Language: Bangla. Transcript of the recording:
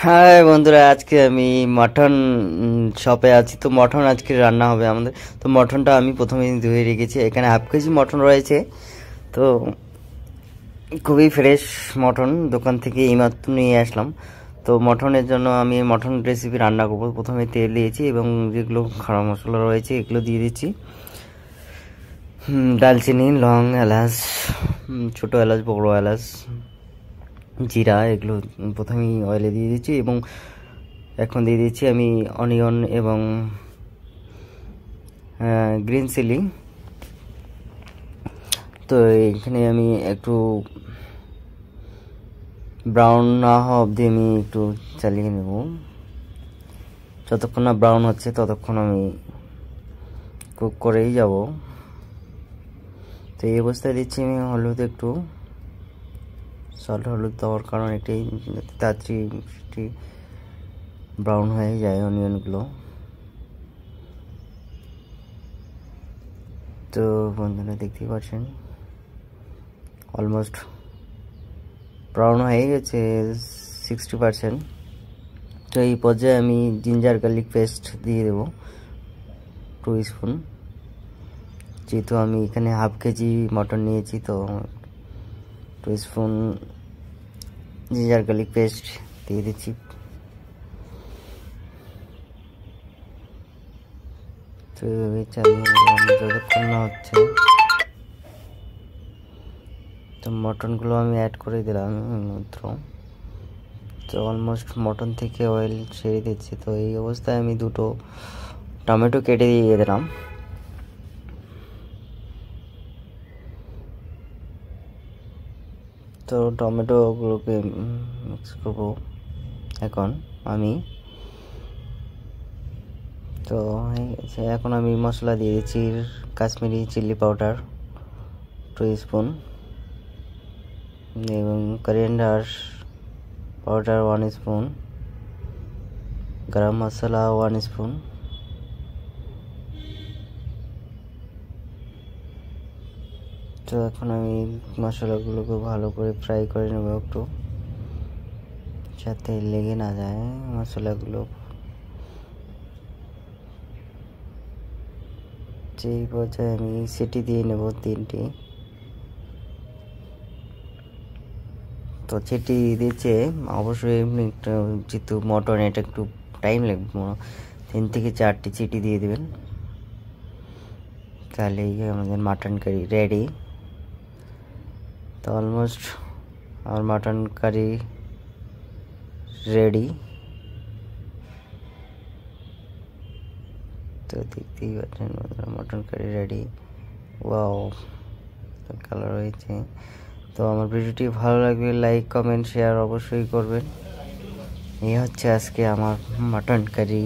হাই বন্ধুরা, আজকে আমি মাটন শপে আছি। তো মটন আজকে রান্না হবে আমাদের। তো মটনটা আমি প্রথমে ধুয়ে রেখেছি। এখানে হাফ কেজি মটন রয়েছে। তো খুবই ফ্রেশ মটন, দোকান থেকে এইমাত্র নিয়ে আসলাম। তো মটনের জন্য আমি মটন রেসিপি রান্না করব। প্রথমে তেল দিয়েছি এবং যেগুলো খাড়া মশলা রয়েছে এগুলো দিয়ে দিচ্ছি। দালচিনি, লং, এলাচ, ছোটো এলাচ, বড় এলাচ, জিরা, এগুলো প্রথমেই অয়েলে দিয়ে দিচ্ছি এবং এখন দিয়ে দিচ্ছি আমি অনিয়ন এবং গ্রিন চিলি। তো এখানে আমি একটু ব্রাউন না হওয়া অবধি আমি একটু চালিয়ে নেব। যতক্ষণ না ব্রাউন হচ্ছে ততক্ষণ আমি কুক করেই যাব। তো এই অবস্থায় দিচ্ছি আমি হলুদ, একটু সল্ট, হলুদ দেওয়ার কারণ এটাই তাড়াতাড়ি ব্রাউন হয়ে যায় অনিয়নগুলো। তো বন্ধুরা দেখতেই পাচ্ছেন অলমোস্ট ব্রাউন হয়ে গেছে 60%। তো এই পর্যায়ে আমি জিঞ্জার গার্লিক পেস্ট দিয়ে দেবো 2 স্পুন। যেহেতু আমি এখানে হাফ কেজি মটন নিয়েছি, তো 2 স্পুন জিঞ্জার গার্লিক পেস্ট দিয়ে দিচ্ছি। তো এইভাবে চালিয়ে যতক্ষণ না হচ্ছে। তো মটনগুলো আমি অ্যাড করে দিলাম মাত্র। তো অলমোস্ট মটন থেকে অয়েল ছেড়ে দিচ্ছে। তো এই অবস্থায় আমি 2টো টমেটো কেটে দিয়ে দিলাম। তো টমেটোগুলোকে মিক্স করবো এখন আমি। তো এখন আমি মশলা দিয়ে দিচ্ছি কাশ্মীরি চিলি পাউডার 2 স্পুন এবং করিয়েন্ডার পাউডার 1 স্পুন, গরম মশলা 1 স্পুন। তো এখন আমি মশলাগুলোকে ভালো করে ফ্রাই করে নেব একটু, যাতে লেগে না যায় মশলাগুলো। যেই পর্যায়ে আমি সিটি দিয়ে নেব 3টি। তো সিটি দিচ্ছে অবশ্যই এমনি যেহেতু মটন এটা একটু টাইম লাগবে, 3 থেকে 4টি সিটি দিয়ে দেবেন, তাহলেই আমাদের মাটন কারি রেডি। তো অলমোস্ট আমার মাটন কারি রেডি। তো দেখতেই পাচ্ছেন mutton curry ready. Wow, colour হয়েছে। তো আমার ভিডিওটি ভালো লাগলে লাইক, কমেন্ট, শেয়ার অবশ্যই করবেন। এই হচ্ছে আজকে আমার মাটন কারি।